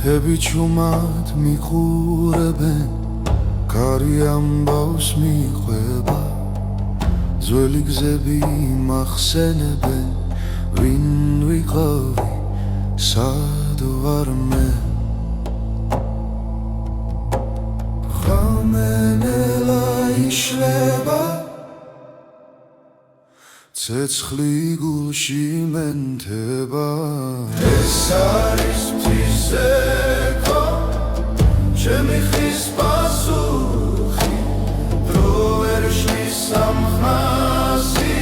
მთები ჩუმად მიყურებენ, კარი ამბავს მიყვება, ძველი გზები მახსენებენ, ვინ ვიყავი, სად ვარ მე. ხამენელა იშლება, ცეცხლი გულში მენთება. ეს არის მთისექო, ჩემი ხის პასუხი, დრო ვერ შლის სამხნასი,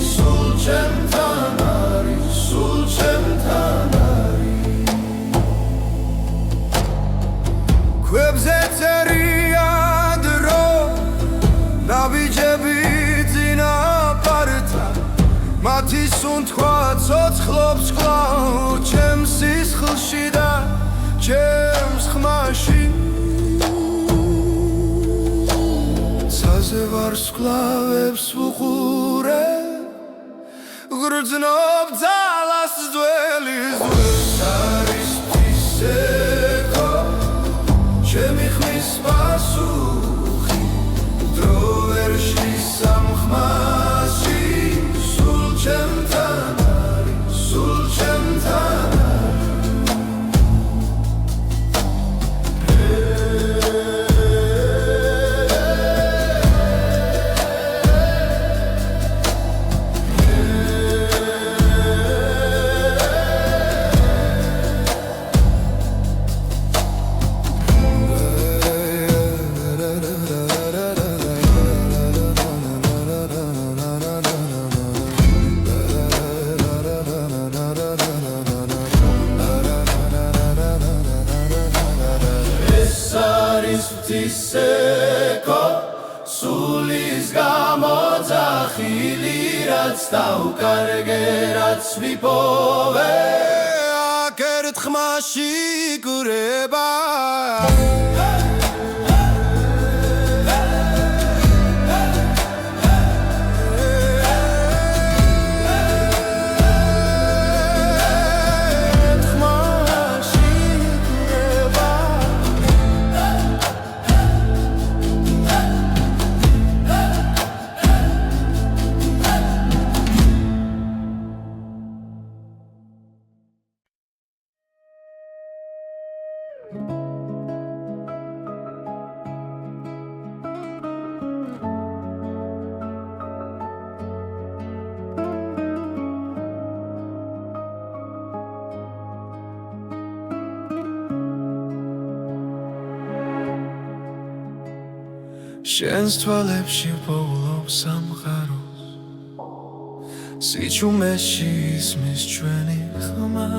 სულ ჩემთან არის, სულ ჩემთან არის. ქვებზე წერია დრო, ნაბიჯები მათი სუნთქვა ცოცხლობს კვლავ ჩემს სისხლში და ჩემს ხმაში. ცაზე ვარსკვლავებს ვუყურე, ვგრძნობ ძალას ძველი ზღვის. არის მთისექო, ჩემი ხმის პასუხი, დრო ვერ შლის სამხმასში, ჩემთან არის, სულ ჩემთან მთისექო, სულის გამოძახილი, რაც დავკარგე, რაც ვიპოვე, აქ ერთხმაში იკვრება. შენს თვალებში ვპოულობს სამყაროს, სიჩუმეში ისმის ჩვენი ხმა.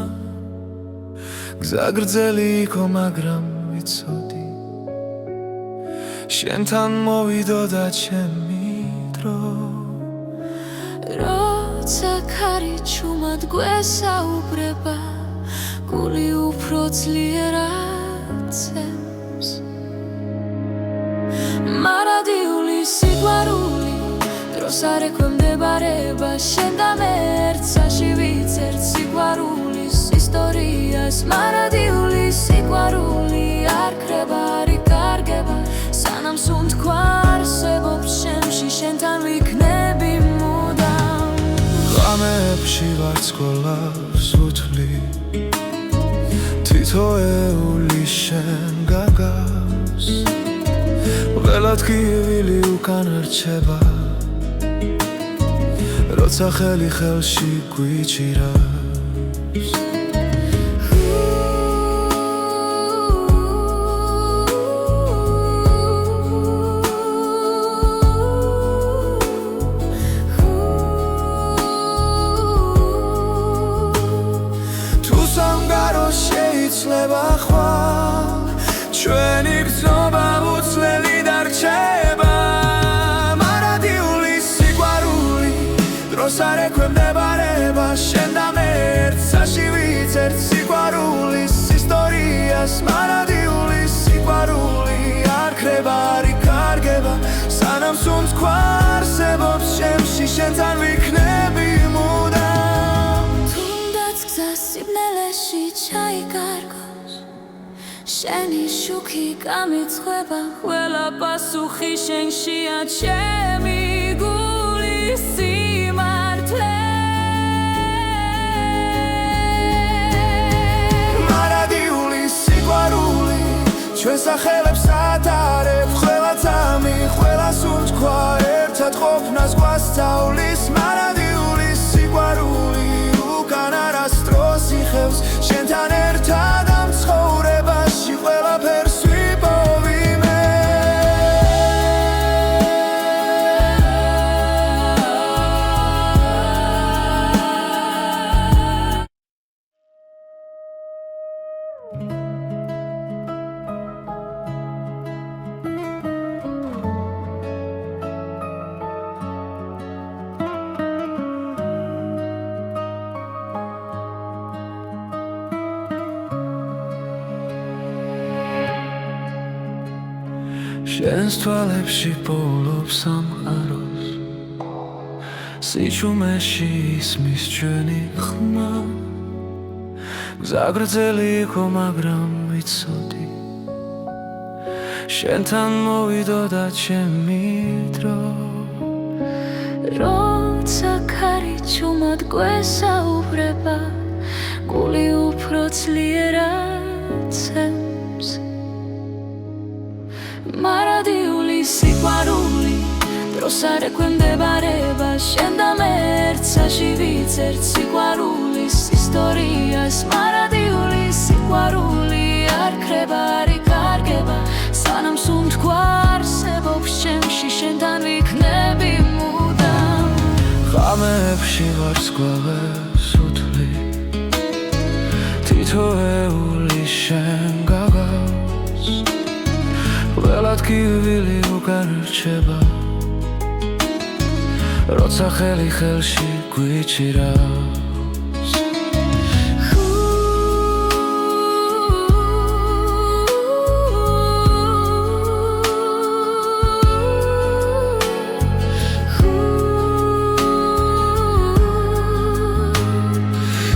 გზა გრძელი იყო, მაგრამ ვიცოდი, შენთან მოვიდოდა ჩემი დრო. როცა ქარი ჩუმად გვესაუბრება, გული უფრო ძლიერად ცემს. მარადიული სიყვარული, დროს არ ექვემდებარება, შენ და მე ერთსაში ვიცერთ სიყვარულის ისტორიას. მარადიული სიყვარული არ ქრება, არ იკარგება, სანამ სუნთქვა არსებობს შემში, შენთან ვიქნები მუდამ. ღამეებში ვარსკვლავს ვუთვლი, თითოეული შენ გაგავს. ველად კივილი უკან რჩება, როცა ხელი ხელში გვიჭირავს. თუ სამგარო შეიძლება ხვალ, ჩვენი გზნობა უცვლელი დარჩება. მარადიული სიყვარული, დროს არ ექვემდებარება, შენ და მე ერთსაში ვიცერთ სიყვარულის ისტორიას. მარადიული სიყვარული არ ქრება, არ იკარგება, სანამ სუნთქვა არსებობს შემში, შენთან ვიქნები მუდამ. თუნდაც გზა სიბნელეში ჩაიკარგოს, შენი შუქი გამიცხება ყველა პასუხი შენშია ჩემი გულის სიმართლე მარადიული სიყვარული ჩვენ სახელებს ატარებ ყველა წამი ყველა სუნთქვა ერთად ყოფნას გვასწავლის მარადიული სიყვარული უკან არასდროს იხევს შენთან ერთად ამ ცხოვრებაში ყველაფერს ვიპოვიმე შენს თვალებში პოულობს სამყაროს სიჩუმეში ისმის ჩვენი ხმა გზაგრძელი იყო მაგრამ ვიცოდი შენთან მოვიდოდა ჩემი დრო როცა ქარი ჩუმად გვესაუბრება გული უფრო ძლიერად ცემს მარადიული სიყვარული დროს არ ექვემდებარება შენ და მე ერთსაში ვიცერთ სიყვარულის ისტორიას მარადიული სიყვარული არ ქრება არ იკარგება სანამ სუნთქვა არსებობს ჩემში შენთან ვიქნები მუდამ ღამეებში ვარსკვლავებს უთვლი თითოეული შენ გაგავს ყველა ტკივილი უკან რჩება როცა ხელი ხელში გვიჭირავს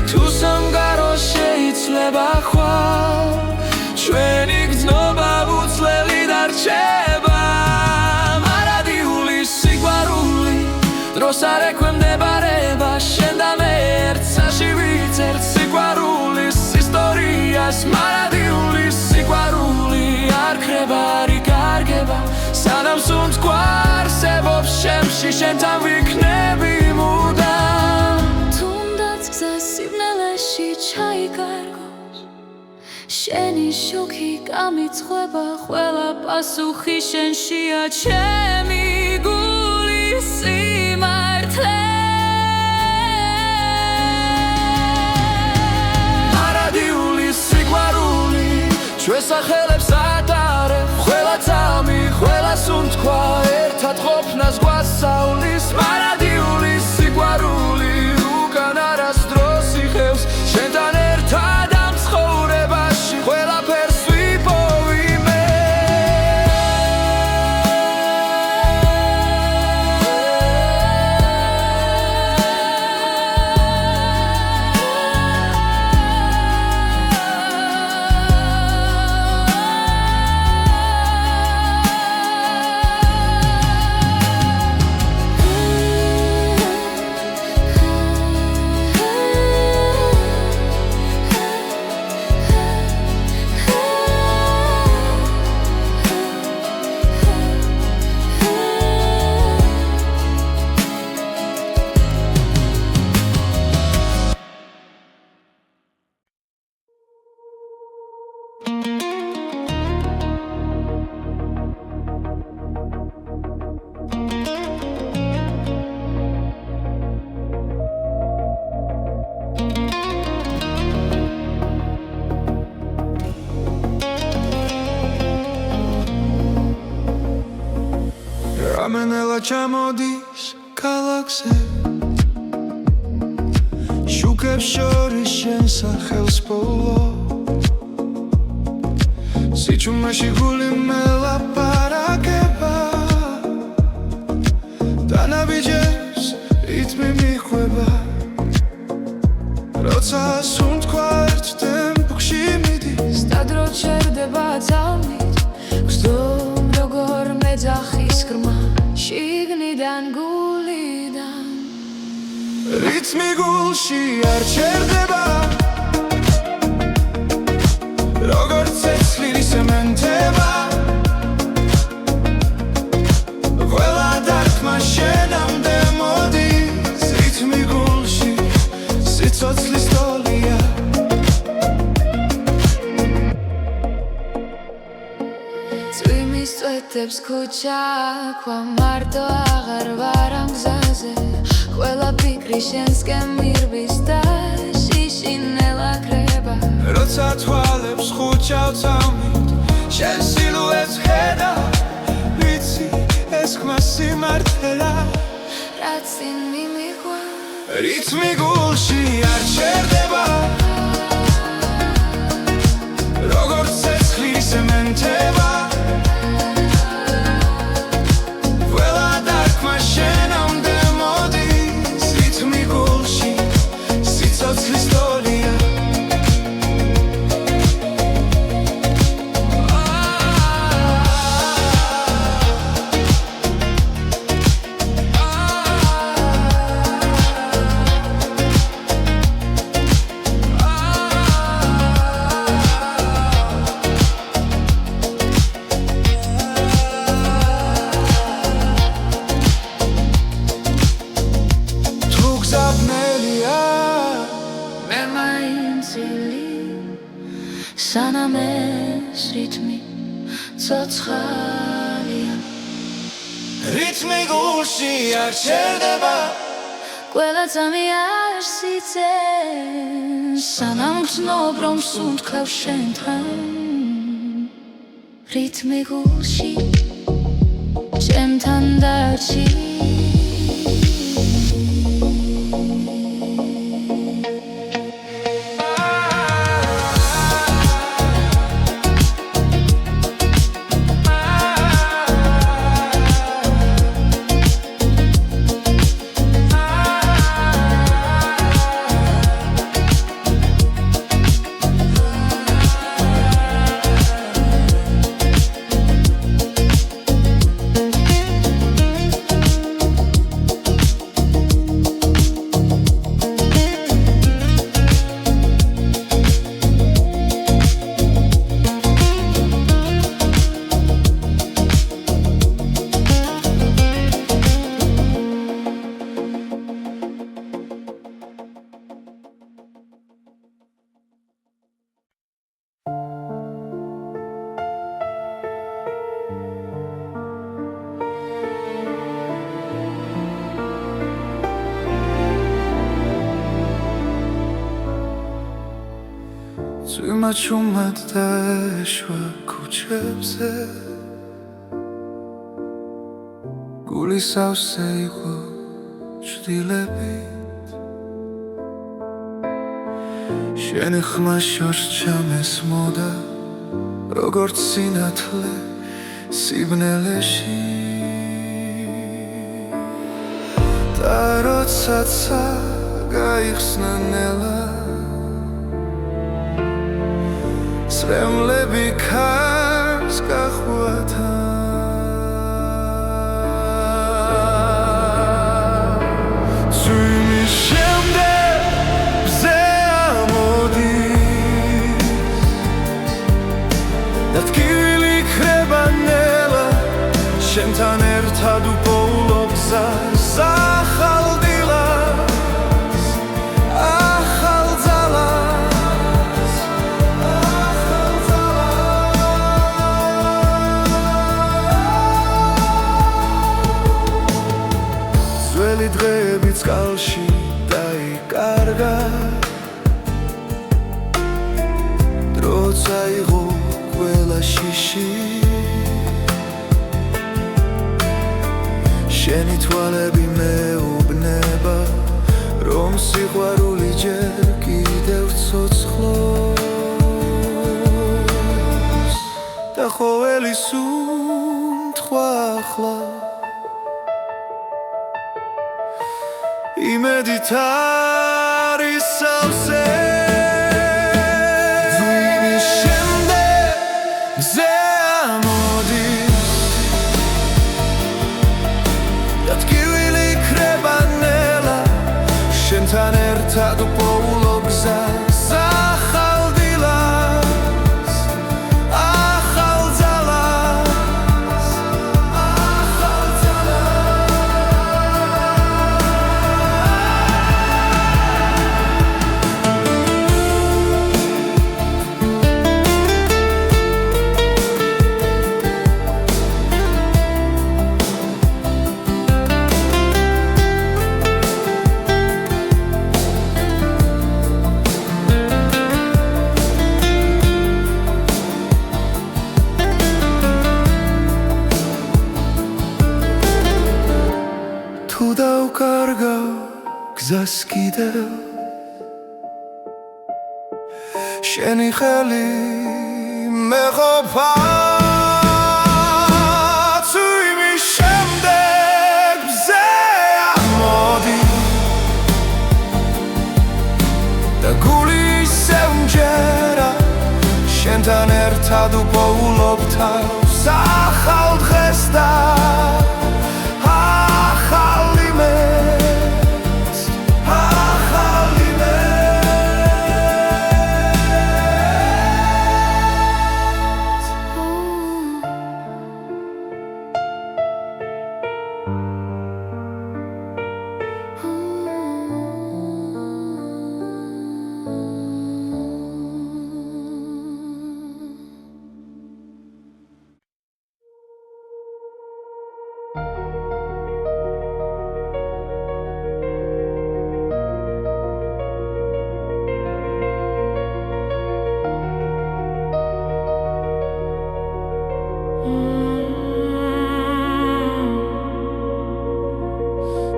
თუ სამყარო შეიძლება ხვალ ჩვენი გრძნობა უცვლელი დარჩება მარადიული სიყვარული დროს არ ექვემდებარება შენ და მე ერთსაში ვიცერთ სიყვარულის ისტორიას მარადიული სიყვარული არ ქრება არ იკარგება სანამ სუნთქვა არსებობს ჩემში შენთან ვიქნები მუდამ თუნდაც გზა სიბნელეში ჩაიკარგოს შენი შუქი გამიცხება ყველა პასუხი შენშია ჩემი გულის სიმართლე მარადიული სიყვარული ჩვენ სახელებს ატარებ ყველა წამი ყველა სუნთქვა ერთად ყოფნას გვასწავლის მარადიული სიყვარული უკან არასდროს იხევს შენთან ერთად ამ ცხოვრებაში ყველაფერს ვიპოვიმე რამენელა ჩამოდის ქალაქზე შუქებს შორის შენ სახელს პოულო სიჩუმეში გული მელაპარაკება დანაბიჯებს რითმი მიხვება როცა სუნთქვა ერთ ტემპში მიდის სტადრო ჩერდება მიდან გულიდან რითმი გულში არ ჩერდება როგორც ცეცხლი სემენტება ყველა დარტყმა შენამდე მოდის რითმი გულში სიცოცხლის ტოლია წვიმის წვეთებს ქუჩა ქვა მარტო აღარ ვარ ამ გზაზე ყველა ფიქრი შენსკენ მირბის და შიშინელა ქრება როცა თვალებს ხუჩავ წამით შენ სილუეტს ხედა ვიცი ეს ხმა სიმართლეა რაც წინ მიმიღვა რითმი გულში არ ჩერდება როგორც ცეცხლი სემენტება ყველა დარტყმა შენამდე მოდის რითმი გულში სიცოცხლის ტოლია სანამ ეს რითმი ცოცხალია რითმი გულში არ ჩერდება ყველა წამი არ სიცენ სანამ ვცნობ რომ სუნთქავ შენთან რითმი გულში ჩემთან დარჩი წვიმა ჩუმად დაეშვა ქუჩებზე გული სავსე იყო ჭრილებით შენი ხმა შორს ჩამესმოდა როგორც სინათლე სიბნელეში და როდესაც გაიხსნა ნელა სრემლები ქარს გახვათა წვიმის შემდეგ ბზე ამოდის და ტკივილი ქრება ნელა შენთან ერთად უპოულობ გზას ახალ დილას ახალ ძალას ძველი დღეები წყალში დაიკარგა დრო წაიღო ყველა შიში შენი თვალები მეუბნება რომ სიყვარული ჯერ კიდევ ცოცხლობს და ყოველი სუნთქვა ახლა იმედით არის სავსე ძვირის შემდეგ გზე ამოდის და ტკივილი ერთად უპოულობ გზას ახალ დილას ახალ ძალას ახალ თუ დავკარგავ გზას კიდევ შენი ხელი მეყოფა თუ იმის შემდეგ მზე ამოდი და გული ისევ მჯერა შენთან ერთად უპოულობ თავს ახალ დღეს და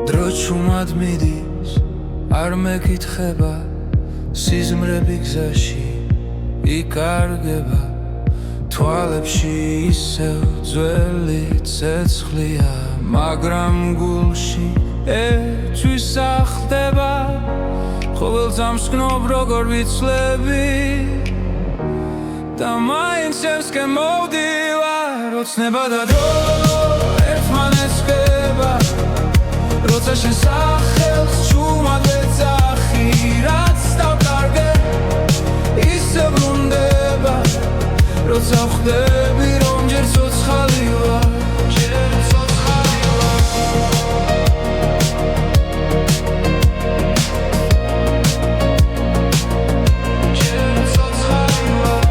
დრო ჩუმად მიდის არ მეკითხება სიზმრები გზაში იკარგება თვალებში ისევ ძველი ცეცხლია მაგრამ გულში ერთვის ახდება ყოველ წამს გნობ როგორ ვიცლები და მაინც შენსკენ მოვდივარ ოცნება და დრო ერთმანეთს ხდება როცა შენ სახელს ჩუმად ვეძახი რაც დავკარგე ისე ბრუნდება როცა ხვდები რომ ჯერ ცოცხალი ვარ ჯერ ცოცხალი ვარ ჯერ ცოცხალი ვარ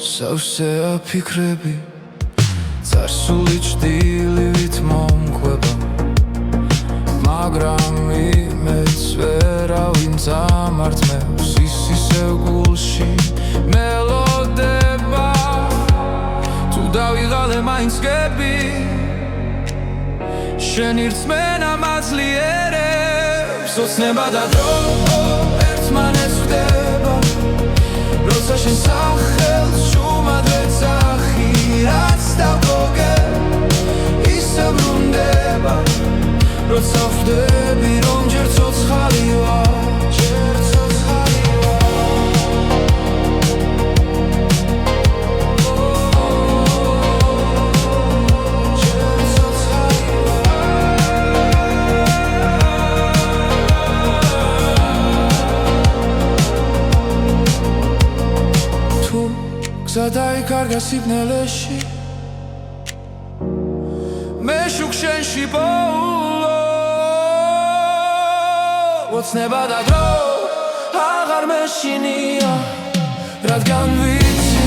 სავსე აფიქრები წარსული ჭდილივით მომყვება მაგრამ იმეც ვერავინ წამართმევს ის ისევ გულში მელოდება თუ დავიღალე მაინც გები შენი რწმენა მაძლიერებს ოცნება და დრო ერთმანეთს ხვდება როცა შენ სახელს ჩუმად ვეძახი რაც დავკარგე ისე ბრუნდება როცა ხვდები რომ ჯერ ცოცხალი ვარ ჯერ ცოცხალი გზა დაიკარგა სიბნელეში მე შუქ შენში პოულო ოცნება და დრო აღარ მეშინია რადგან ვიცი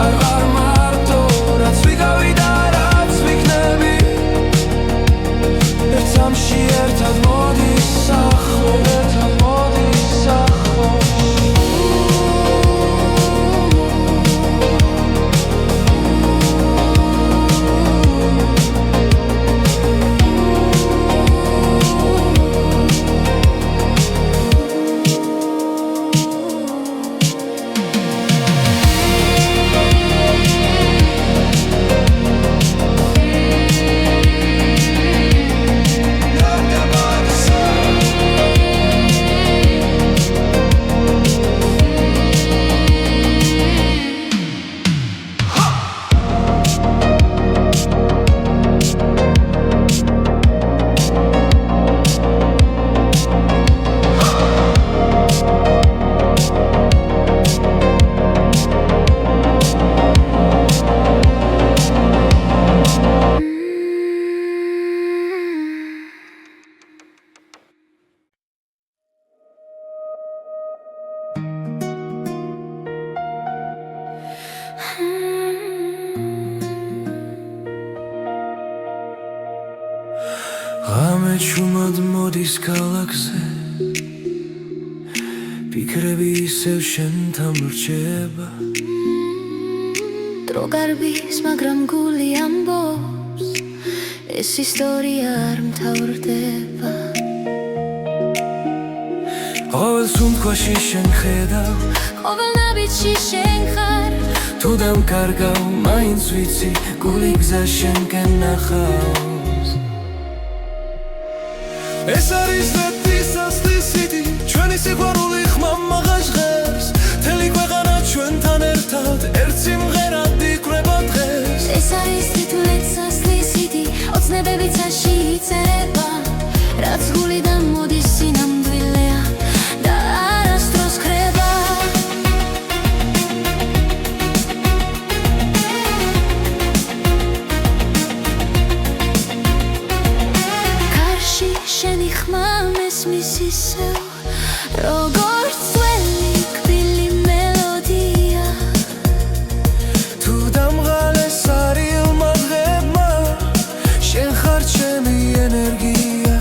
არ ვარ მარტო რაც ვიგავი და რაც ვიქნები ერთ წამში ერთად მოდის ახლო ერთად მოდის ახლო ღამე ჩუმად მოდის ქალაქზე ფიქრები ისევ შენთან რჩება დრო გარბის მაგრამ გული ამბობს ეს ისტორია არ მთავრდება ყოველ სუნთქვაში შენ ხედავ ყოველ ნაბიჯში შენ ხარ თუ დამკარგავ მაინც ვიცი გული გზა შენკენ ნახავს ეს არის ლეთის ასლისიდი ჩვენი სიყვარული ხმამაღა ჟღერს მთელი ქვეყანა ჩვენთან ერთად ერთ სიმღერად იკვრება დღეს ეს არის თითქმის ასლისიდი ოცნებები წაში იწერება რაც გულიდან მოდის სინამდვილეა და არასდროს ხრება კარში შენი ხმა მესმის ისევ როგორც ძველი კბილი მელოდია თუ დამღალეს არილმა დღებმა შენ ხარ ჩემი ენერგია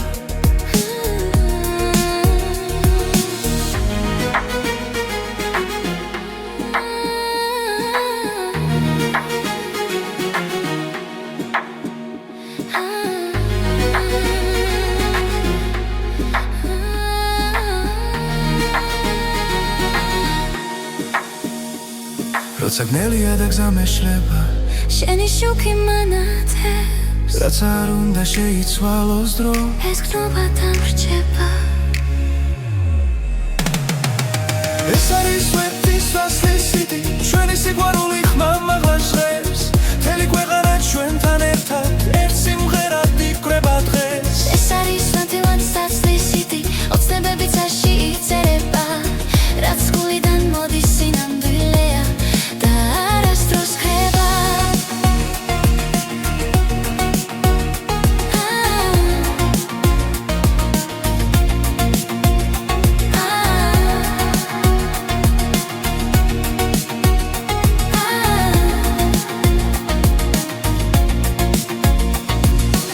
როცა გნელია და გზა მეშლება შენი შუქი მანათებს რაც არ უნდა შეიცვალოს დრო ეს გზნობა დამრჩება ეს არის ლეთის ასლისიდი ჩვენი სიყვარული ხმამაღლა ჟღერს მთელი ქვეყანა ჩვენთან ერთად ერთ სიმღერად იკვრება დღეს ეს არის ნათელად ასლისიდი ოცნებები წაში იწერება რაც გულიდან მოდის სინამდვილეა და არასდროს ხრება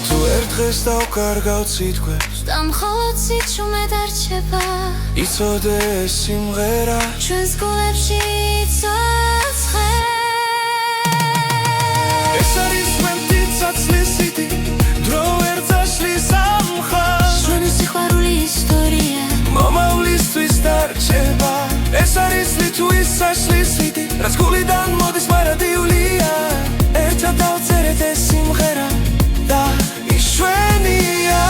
თუ ერთ დღეს დავკარგავ სიტყვებს და მხოლოდ სიჩუმე დარჩება იცოდე ეს სიმღერა ჩვენს გულებში იცოცხლე ეს არის ლეთის ასლისიდი დრო ვერ წაშლის ამ ხაზს ჩვენი სიყვარული ისტორია მომავლისთვის დარჩება ეს არის ლეთის ასლისიდი რაც გულიდან მოდის მარადიულია ერთად დავწერეთ ეს სიმღერა და ის ჩვენია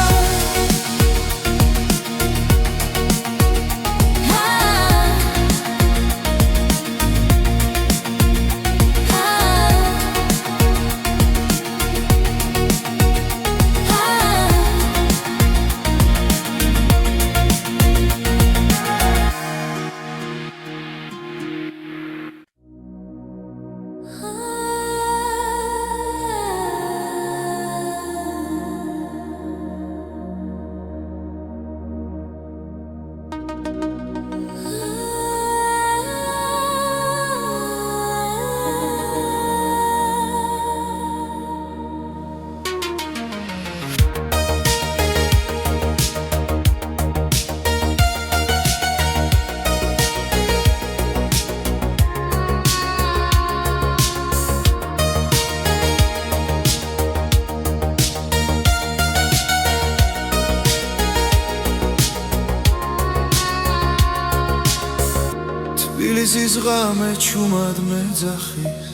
თბილისის ღამე ჩუმად მეძახის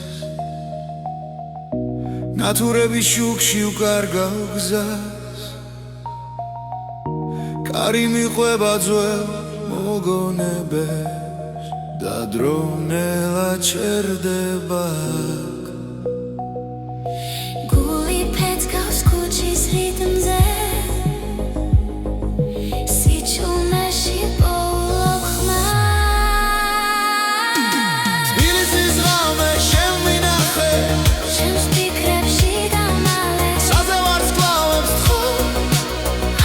ნათურები შუქში უკარგავ გზას კარი მიყვება ძველ მოგონებებს და დრონელა ჩერდება გული ფეთქავს ქუჩის რიტმზე სიჩუმეში პოულობ ხმა თბილისის ღამე შენ მინახე შენს ფიქრებში დამალე საძე ვარსკვლავებს თხო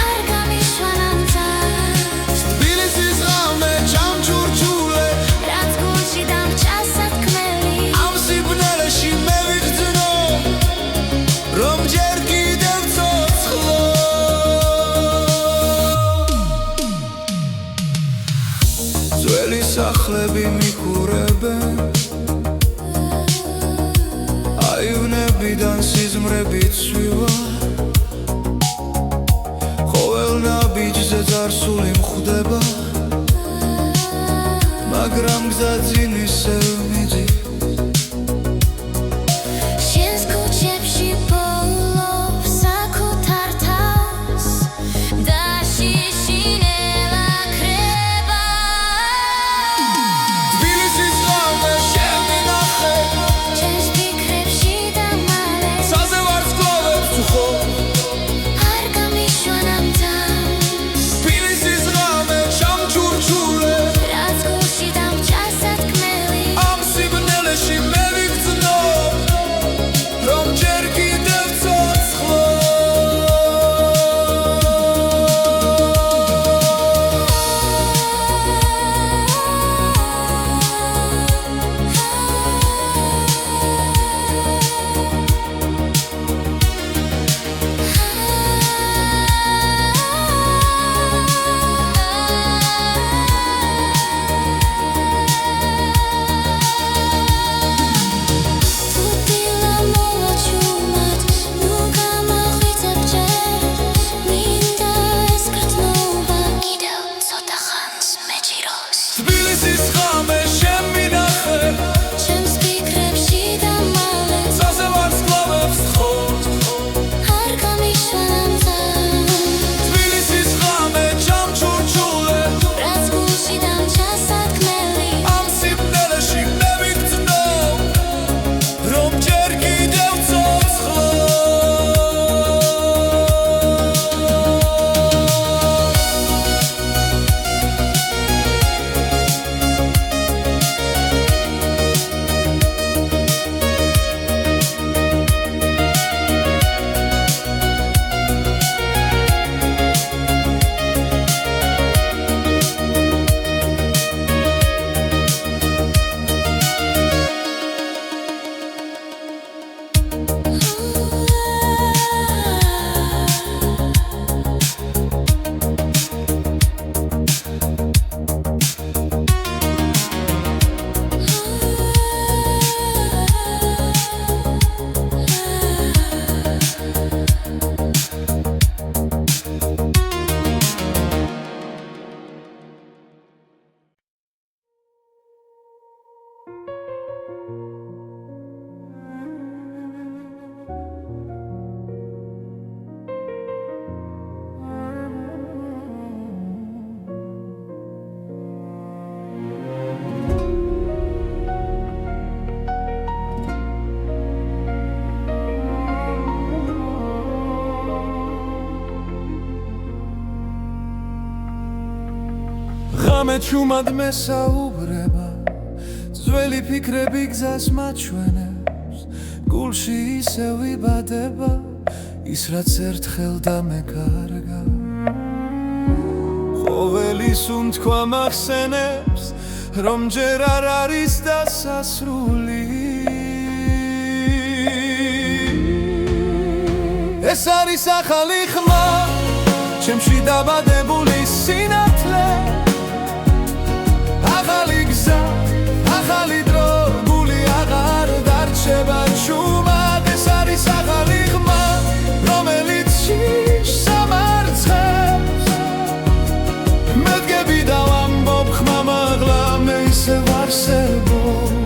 არ გამიშვან ამ წარს თბილისის ღამე ჩამჩურჩულე რაც გულში დამჭა სათქმელი ამ სიბნელეში რამე ჩუმად მესაუბრება ძველი ფიქრები გზას მაჩვენებს გულში ისევ იბადება ის რაც ერთხელ დამეკარგა ყოველი სუნთქვა მახსენებს რომ ჯერ არ არის დასასრული ეს არის ახალი ხმა ჩემში დაბადებული სინათლე ახალი გზა ახალი დრო გული აღარ დარჩება ჩუმად ეს არის ახალი ხმა რომელიც შიშს ამარცხებს მე დგები და ვამბობ ხმა მაღლა მე ისევ არსებობ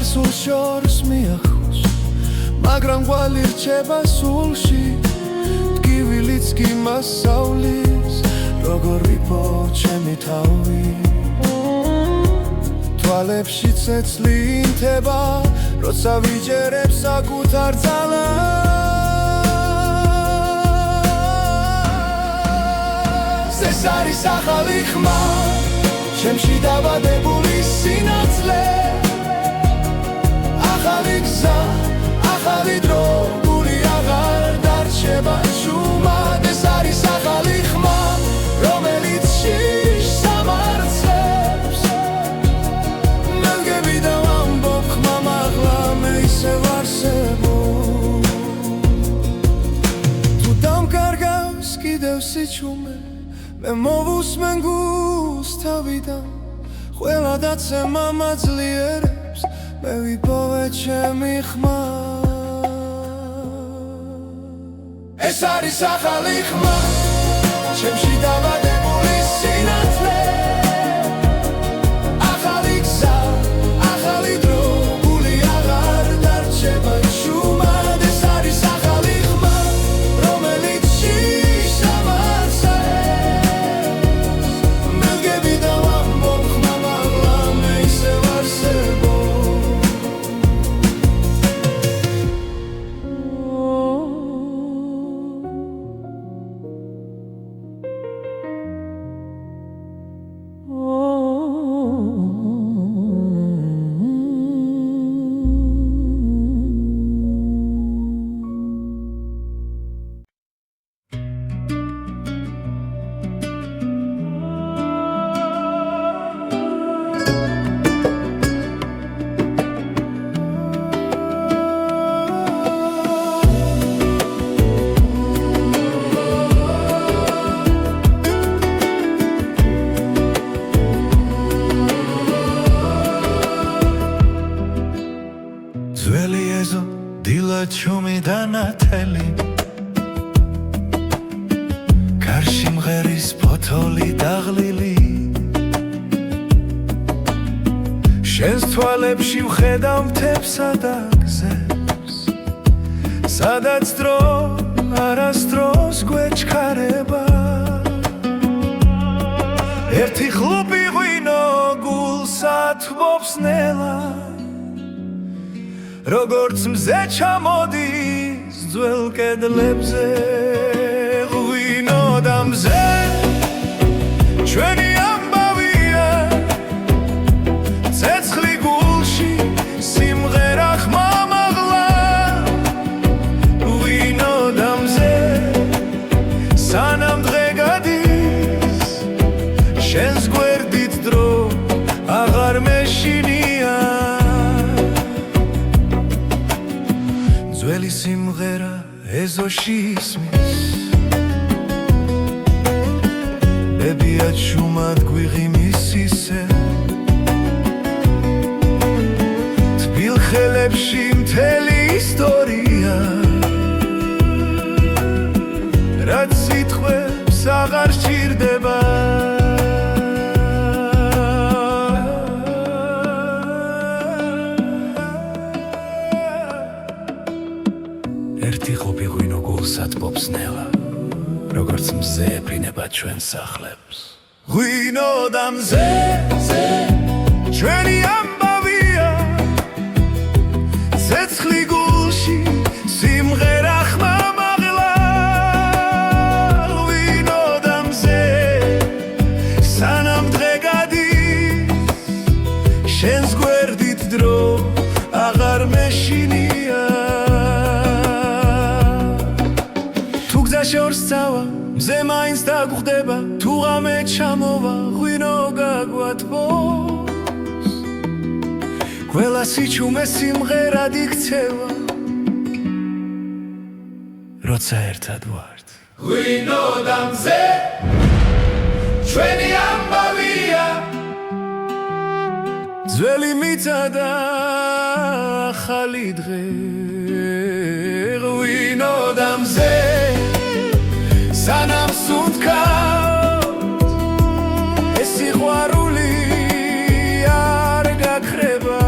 სულ შორს მიახოს მაგრამ ყვალი რჩება სულში ტკივილიც კი მასავლის როგორ ვიპო ჩემი თავი თვალებში ცეცლი ინთება როცა ვიჯერებ საკუთარ ძალას ეს არის ახალი ხმა ჩემში დაბადებული სინათლე ახალი გზა, ახალი დრო, გული აღარ დარჩება ჩუმად ეს არის ახალი ხმა, რომელიც შიშს ამარცხებს მე დგები და ვამბობ ხმა მაღლა მე ისევ არსებობ თუ დამკარგავს კიდევ სიჩუმე მე მოვუსმენ გულს თავიდან ყველა დაცემა მაძლიერებს მე ვიპოვე ჩემი ხმა ეს არის ახალი ხმა ჩემში დაბადებული სინათლე ახალი გზა ახალი დრო გული აღარ დარჩება ჩუმად ეს არის ახალი ხმა რომელიც შიშს ამარცხებს მე დგები და ვამბობ ხმა მაღლა მე ისევ არსებობ ჩუმი დანათელი კარში მღერის ფოთოლი დაღლილი შენს თვალებში ვხედავ მთებსა და გზებს სადაც დრო არასდროს გვეჩქარება ერთი ხლუპი ღვინო გულს ათბობს ნელა როგორც მზე ჩამოდის ძველ კედლებზე ღვინო და მზე ჩვენი ამბავია ცეცხლი გულში სიმღერა ხმა მაღლა ღვინო და მზე სანამ დღე გადის შენს გვერდით დრო აღარ მეშინია ძველი სიმღერა ეზოში ისმის ებია ჩუმად გვიღიმის ისე თბილ ხელებში მთელი ისტორია რაც სიტყვებს აღარ სჭირდება ჩვენ სახლებს ღვინოდამზე ჩვენი ამბავია ცეცხლი გულში სიმღერა ხმამაღლა ღვინოდამზე სანამ დღე გადის შენს გვერდით დრო აღარ მეშინია თუ გზა შორს წავა მზე მაინც დაგხვდება თუ ღამე ჩამოვა ღვინო გაგვათბოს ყველა სიჩუმე სიმღერად იქცევა როცა ერთად ვართ ღვინოდამზე ჩვენი ამბავია ძველი მიწა და ახალი დღე ღვინოდამზე სანამ სუნთქავთ ეს სიყვარული არ გაქრება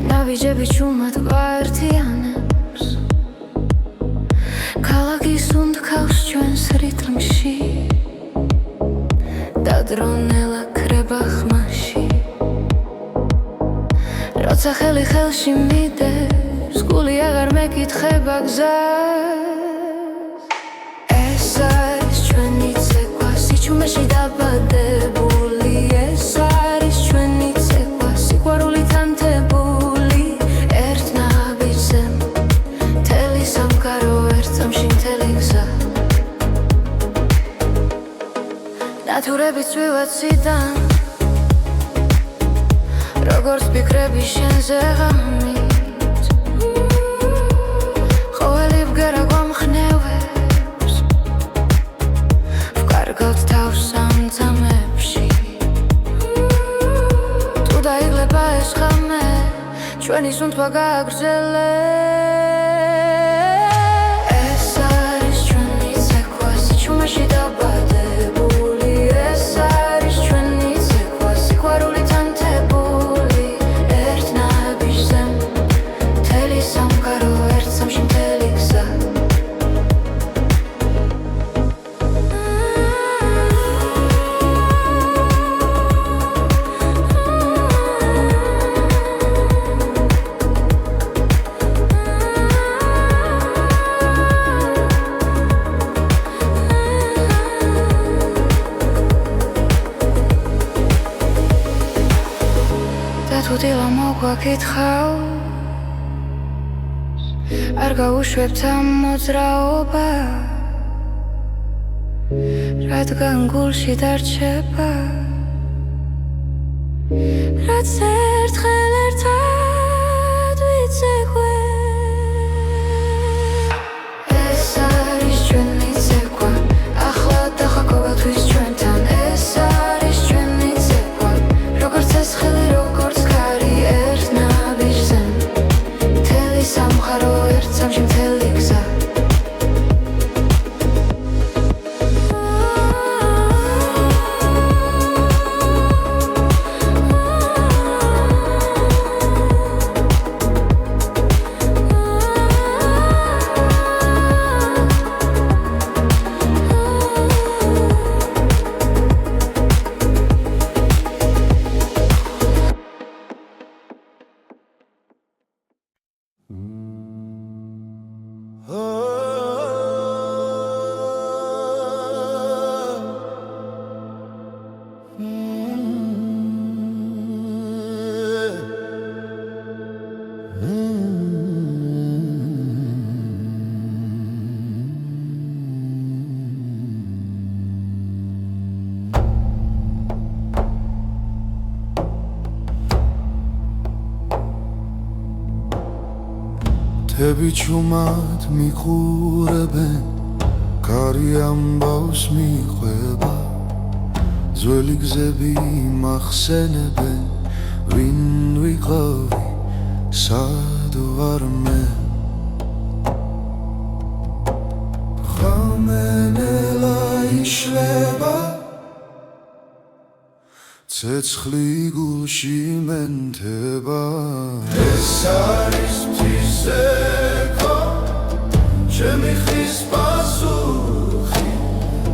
ნავიჯები ჩუმად გვაერთიანებს ქალაქი სუნთქავს ჩვენს რიტმში და დრონელა ქრება ხმაში როცა ხელი ხელში მიდევს გული აღარ მეკითხება გზას ეს არის ჩვენი ცეკვა სიჩუმეში დაბადებული ეს არის ჩვენი ცეკვა სიყვარულით ანთებული ერთ ნაბიჯზე მთელი სამყარო ერთ წამში მთელი გზა ნათურები წვივა ციდან როგორც ფიქრები შენზე ღამით ყოველი ბგერა გვამხნევებს ვკარგავთ თავს ამ ძამებში თუ დაიღლება ეს ღამე ჩვენი სუნთქვა გააგრძელებს ეს არის ჩვენი ცეკვა სიჩუმეში დაბადებული ეს არის ჩვენი ცეკვა სიყვარულით ანთებული ერთ ნაბიჯზე მთელი სამყარო ერთ წამში მთელი გზა თუ დილა მოგვაკითხავს არ გაუშვებთ ამ მოძრაობას რადგან გულში დარჩება რაც ერთხელ ერთად ვიცეკვე ეს არის ჩვენი ცეკვა ახლა დახაკოვათვის ჩვენთან ეს არის ჩვენი ცეკვა როგორც ეს ხელი როგორც ქარი ერთ ნაბიჯზე მთელი სამყარო ერთ წამში მთელი გზა მთები ჩუმად მიყურებენ კარი ამბავს მიყვება ძველი გზები მახსენებენ ვინ ვიყავი სად ვარ მე ხამენელა იშლება ცეცხლი გულში მენთება ეს არის მთისექო ჩემი ხის პასუხი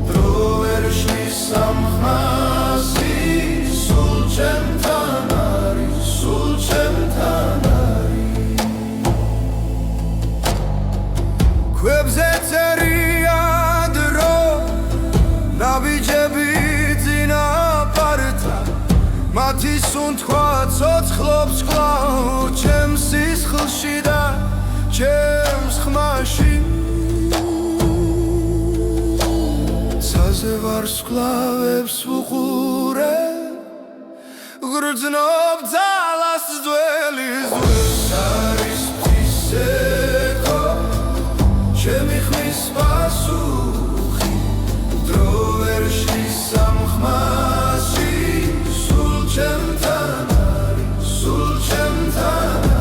დრო ვერ შლის სამხმასი სულ ჩემთან არის სულ ჩემთან არის ქვებზე წერია დრო ნაბიჯები მათი სუნთქვა ცოცხლობს კვლავ ჩემს სისხლში და ჩემს ხმაში ცაზე ვარსკვლავებს ვუყურე გრძნობ ძალას ძველი ზღვის არის მთისექო ჩემი ხმის პასუხი დრო ვერ შლის სამხმასი ჩემთან არის სულ ჩემთან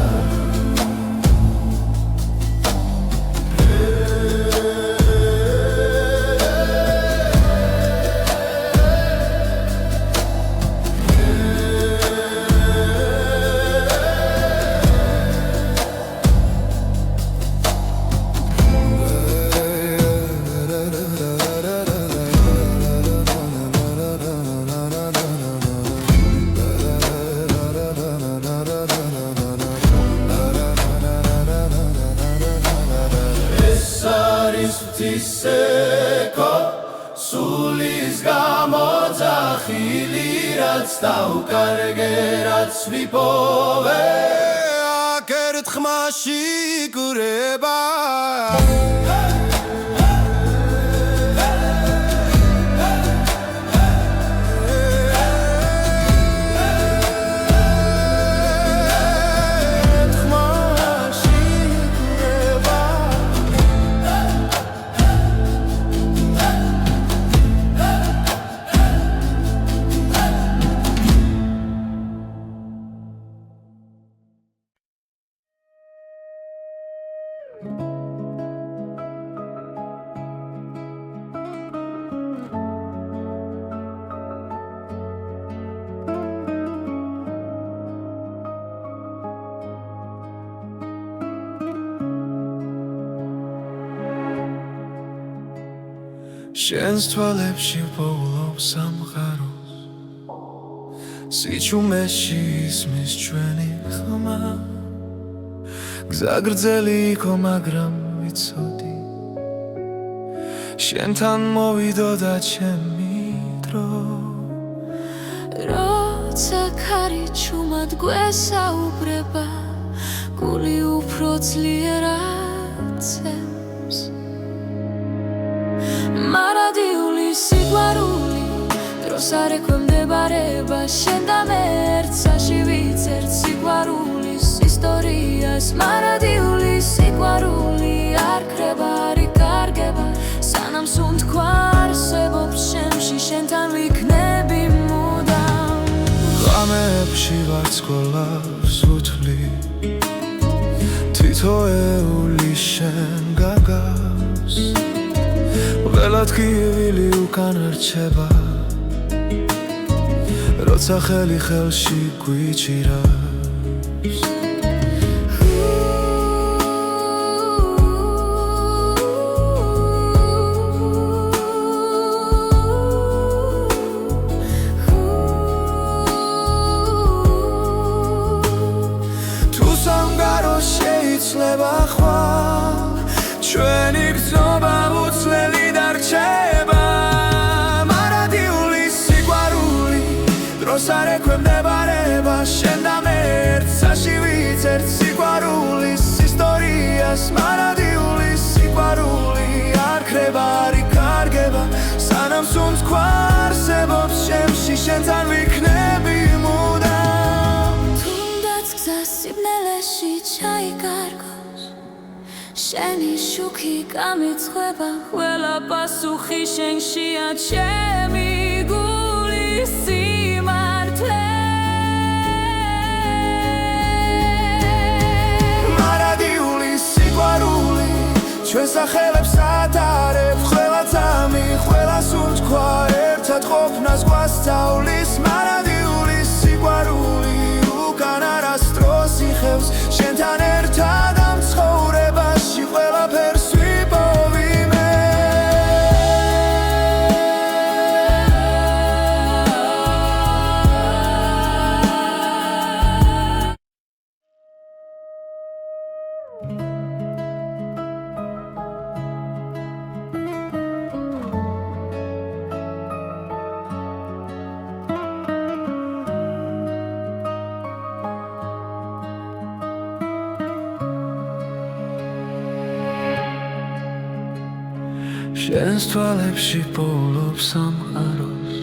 Tiseko sulis gamodzachili rats daukarge rats vipove akert khmashi kureba შენს თვალებში პოულობს სამყაროს სიჩუმეში ისმის ჩვენი ხმა გზა გრძელი იყო მაგრამ ვიცოდი შენთან მოვიდოდა ჩემი დრო როცა ქარი ჩუმად გვესაუბრება გული უფრო ძლიერად მარადიული სიყვარული დროს არ ექვემდებარება შენ და მე ერთსაში ვიცერთ სიყვარულის ისტორიას მარადიული სიყვარული არ ქრება არ იკარგება სანამ სუნთქვა არსებობს შემში შენთან ვიქნები მუდამ ღამეებში ვარსკვლავს ვუთვლი თითოეული შენ გაგავს ველად გივილი უკან რჩება როცა ხელი ხელში გვიჭირავს თუ სამგარო შეიძლება ხვალ ჩვენი გზობა უცვლელი დარჩება მარადიული სიყვარული დროს არ ექვემდებარება შენ და მე ერთსაში ვიცერთ სიყვარულის ისტორიას მარადიული სიყვარული არ ქრება არ იკარგება სანამ სუნთქვა არსებობს შემში შენთან ვიქნები მუდამ თუნდაც გზა სიბნელეში ჩაიკარგოს შენი შუქი გამიცხება ყველა პასუხი შენშია ჩემი გულის სიმართლე მარადიული სიყვარული ჩვენ სახელებს ატარებ ყველა წამი ყველა სუნთქვა ერთად ყოფნას გვასწავლის მარადიული სიყვარული უკან არასდროს იხევს შენთან ერთად ამ ცხოვრებაში ყველაფერს ვიპოვი მე შენს თვალებში პოულობს სამყაროს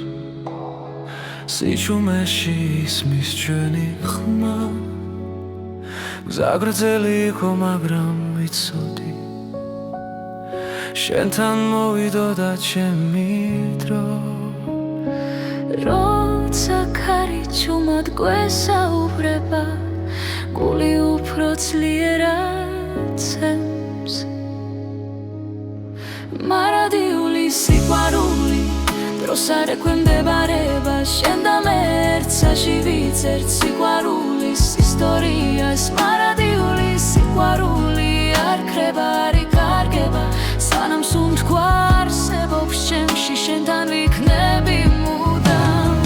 სიჩუმეში ისმის ჩვენი ხმა გზა გრძელი იყო მაგრამ ვიცოდი შენთან მოვიდოდა ჩემი დრო როცა ქარი ჩუმად გვესაუბრება გული უფრო ძლიერად ცემს მარადიული სიყვარული დროს არ ექვემდებარება შენ და მე ერთსაში ვიცერთ სიყვარულის ისტორიას მარადიული სიყვარული არ ქრება არ იკარგება სანამ სუნთქვა არსებობს ჩემში შენთან ვიქნები მუდამ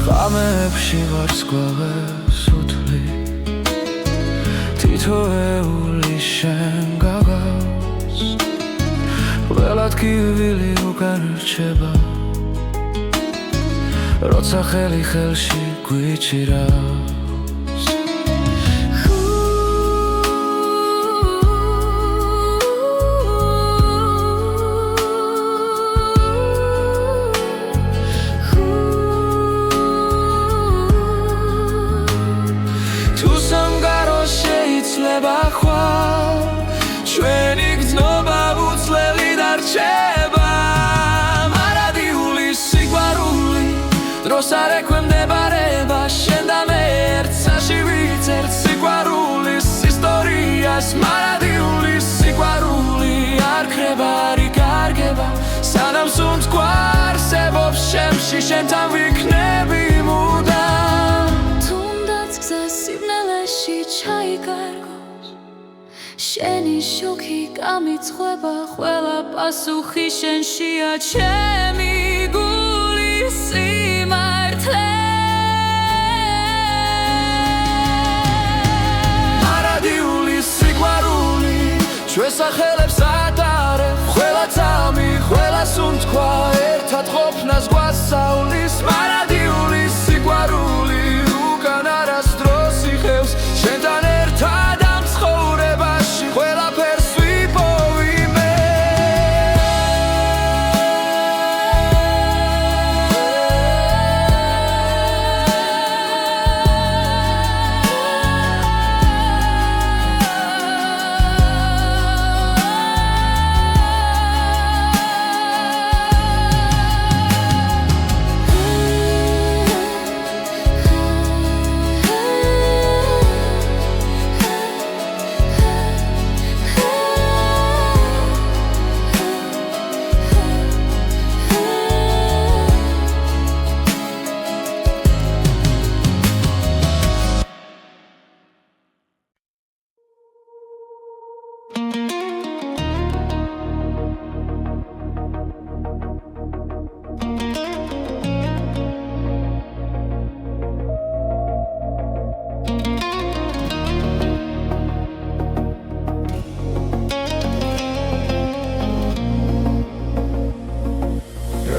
ღამეებში ვარსკვლავებს უთვლი თითოეული შენ გაგავს ყველა ტკივილი უკან რჩება როცა ხელი ხელში გვიჭირავს თუ სამყარო შეიძლება ხვალ ჩვენი გრძნობა უცვლელი დარჩება მარადიული სიყვარული დროს არ ექვემდებარება შენ და მე ერთსაში ვიცერთ სიყვარულის ისტორიას მარადიული სიყვარული არ ქრება არ იკარგება სანამ სუნთქვა არსებობს ჩემში შენთან ვიქნები მუდამ თუნდაც გზა სიბნელეში ჩაიკარგო შენი შუქი გამიცხება ყველა პასუხი შენშია ჩემი გულის სიმართლე მარადიული სიყვარული ჩვენ სახელებს ატარებ ყველა წამი ყველა სუნთქვა ერთად ყოფნას გვასწავლის მარადიული სიყვარული უკან არასდროს იხევს შენთან ერთად ამ ცხოვრებაში ყველაფერს ვიპოვი მე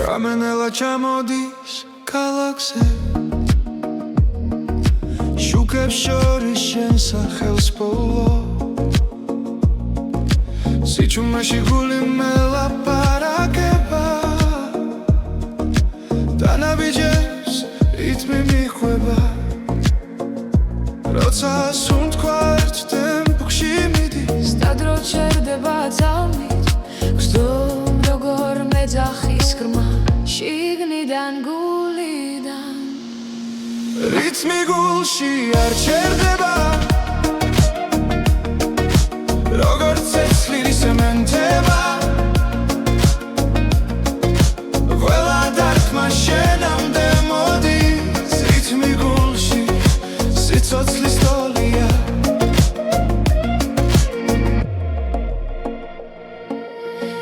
რამენელა ჩამოდის ქალაქზე შუქებს შორის შენ სახელს პოულობ სიჩუმეში გული მელაპარაკება დანაბიჯებს რითმი მიხვება როცა სუნთქვა ერთ ტემპში მიდის სტადრო ჩერდება რითმი გულში არ ჩერდება როგორც ცეცხლი სემენტება ყველა დარტყმა შენამდე მოდის რითმი გულში სიცოცხლის ტოლია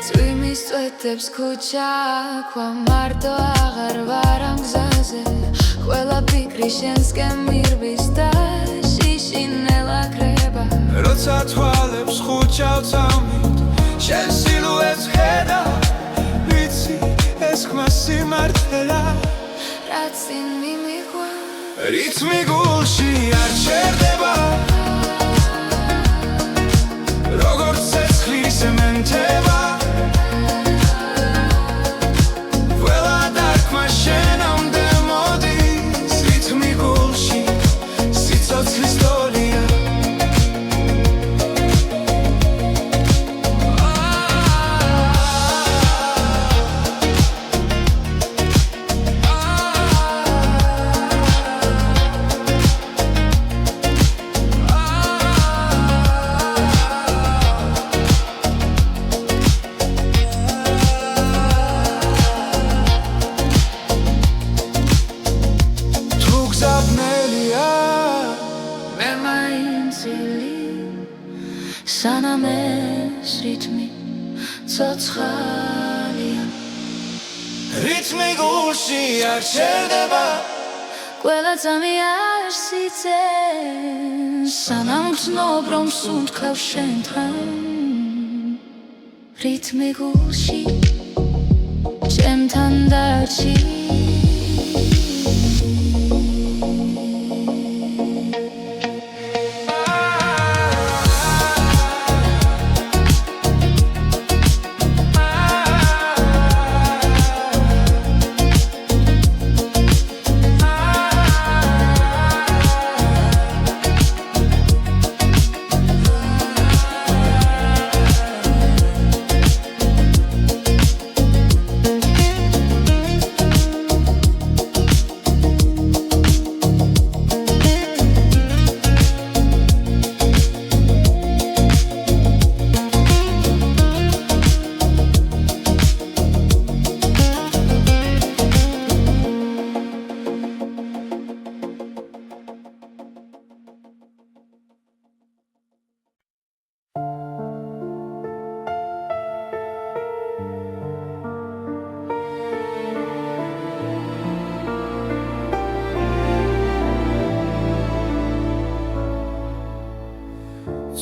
წვიმის წვეთებს ქუჩა ქვა მარტო აღარ ვარ ამ გზაზე ყველა ფიქრი შენსკენ მირბის და შიშინელა ქრება როცა თვალებს ხუჩავ წამით შენ სილუეტს ხედა ვიცი ეს ხმა სიმართლეა რაც წინ მიმიღვა რითმი გულში არ ჩერდება როგორც ცეცხლი სემენტება ყველა დარტყმა შენამდე მოდის რითმი გულში სიცოცხლის ტოლია სანამ ეს რითმი ცოცხალია რითმი გულში არ ჩერდება ყველა ძამი არ სიცეს სანამ ვცნობ რომ სუნთქავ შენთან რითმი გულში ჩემთან დარჩი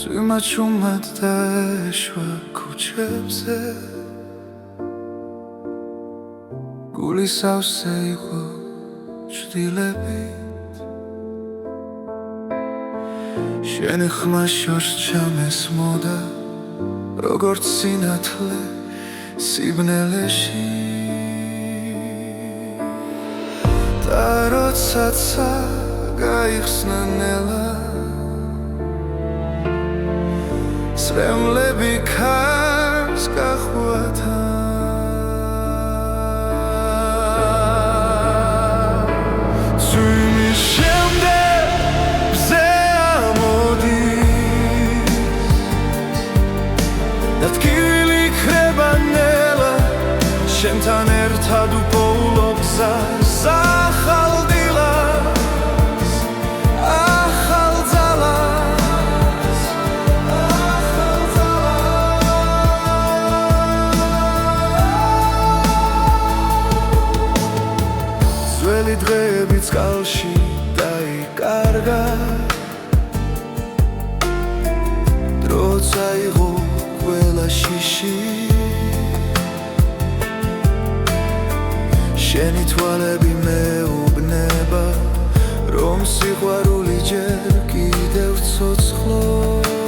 წვიმა ჩუმად დაეშვა ქუჩებზე გული სავსე იყო ჭდილებით შენი ხმა შორს ჩამესმოდა როგორც სინათლე სიბნელეში და როდესაც გაიხსნა ნელა სრემლები ქარს გახვათა წვიმის შემდეგ მზე ამოდის და ტკივილი ქრება ნელა შენთან ერთად უპოულობ გზას ახალ დილას ახალ ძალას ძველი დღეები წყალში დაიკარგა დრო წაიღო ყველა შიში შენი თვალები მეუბნება რომ სიყვარული ჯერ კიდევ ცოცხლობს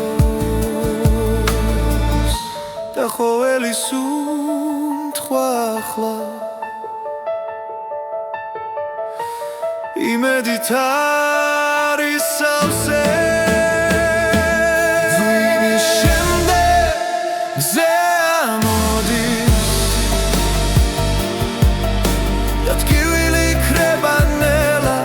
და ყოველი სუნთქვა ახლა იმედით არის სავსე ძვიმის შემდეგ მზე ამოდის და ტკივილი ქრება ნელა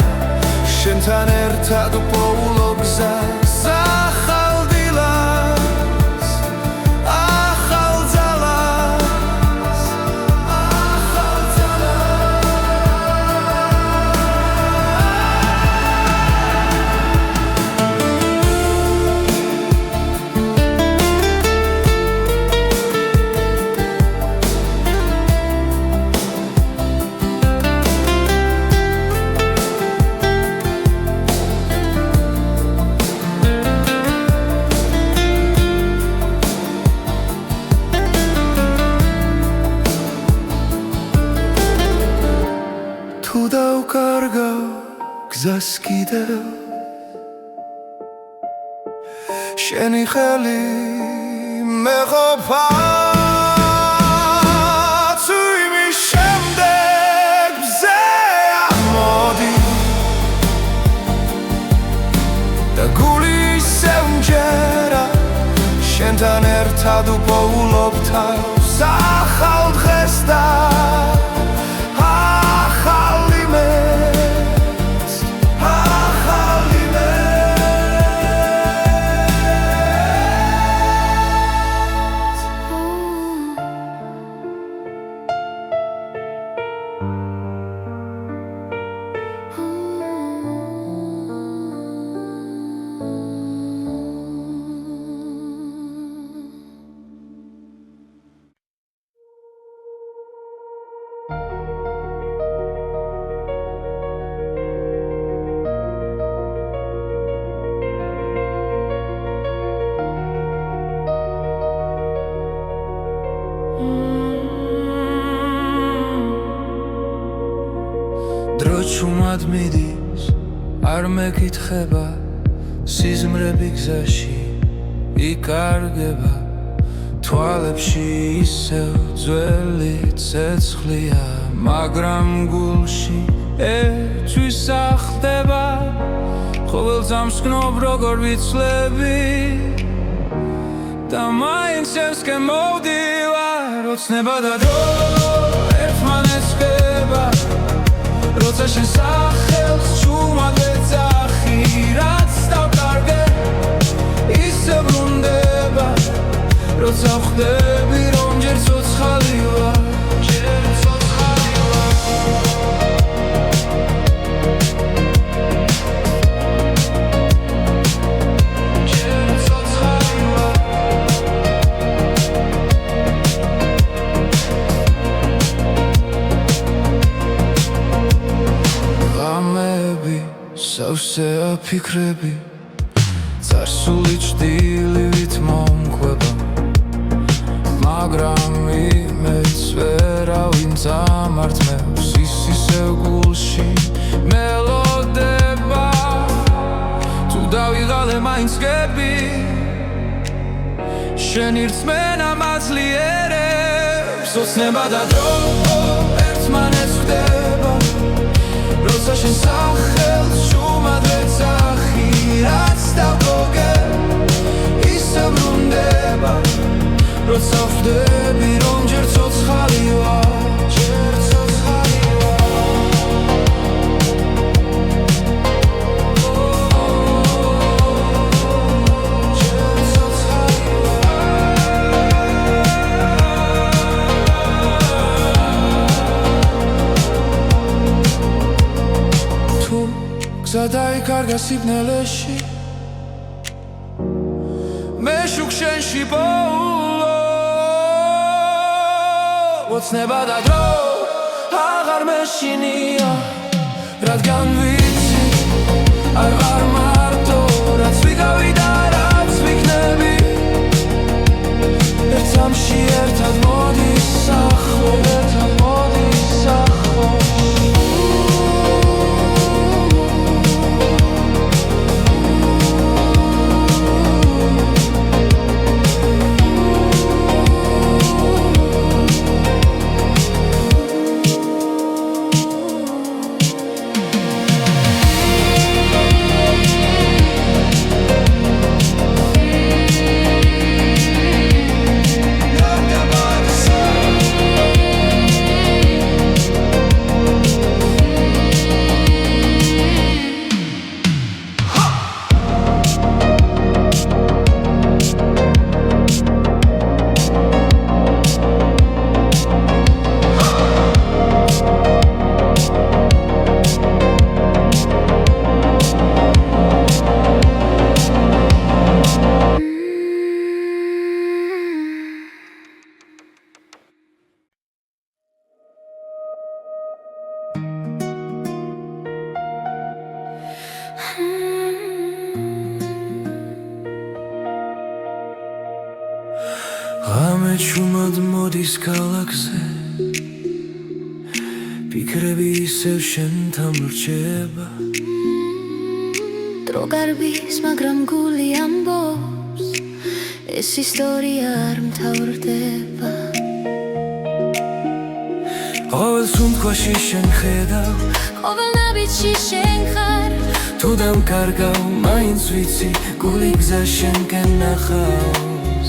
გზას კიდევ შენი ხელი მეყოფა შენთან ერთად უპოულობ თავს ახალ დღეს და ახალ იმედს დრო ჩუმად მიდის არ მეკითხება სიზმრები გზაში იკარგება თვალებში ისევ ძველი ცეცხლია მაგრამ გულში ერთვის ახდება ყოველ წამს გნობ როგორ ვიცლები და მაინც შემსკენ მოვდივარ ოცნება და დრო ერთმანეთს ხება როცა შენ სახელს ჩუმად ეძახი რაც დავკარგე ისე ბრუნდება როცა ხვდები რომ ჯერ ცოცხალი ვარ სავსე აფიქრები წარსული ჭდილივით მომყვება მაგრამ იმედს ვერავინ წამართმევს ის ისევ გულში მელოდება თუ დავიღალე მაინც გები შენი რწმენა მაძლიერებს ოცნება და დრო ერთმანეთს ხვდება როცა შენ სახელს ჩუმად ეძახი რაც დავკარგე ისე ბრუნდება როცა ხვდები რომ ჯერ ცოცხალი ვარ გზა დაიკარგა სიბნელეში მე შუქ შენში პოულობ ოცნება და დრო აღარ მეშინია რადგან ვიცი არ ვარ მარტო რაც ვიგავი და რაც ვიქნები ერთ წამში ერთად მოდის ახლო ერთად მოდის ახლო ღამე ჩუმად მოდის ქალაქზე ფიქრები ისევ შენთან ვრჩება დრო გარბის, მაგრამ გული ამბობს ეს ისტორია არ მთავრდება ყოველ სუნთქვაში შენ ხედავ ყოველ ნაბიჯში შენ ხარ თუ დამკარგავ მაინც ვიცი გული გზა შენკენ ნახავს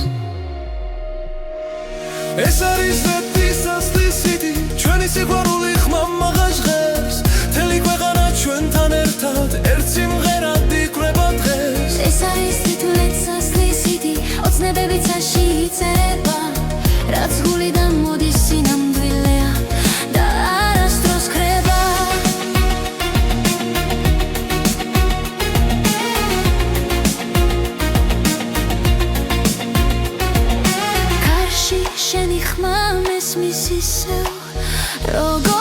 ეს არის ვეტისასლის სიდი ჩვენი სიყვარული ხმამაღა ჟღერს მთელი ქვეყანა ჩვენთან ერთად ერთ სიმღერად იკვრება დღეს ეს არის თითულეცასლის სიდი ოცნებები ცაში იწერება რაც გულიდან მოდის სინამდვილეა და არასდროს ხრება კარში შენი ხმა მესმის ისევ როგორ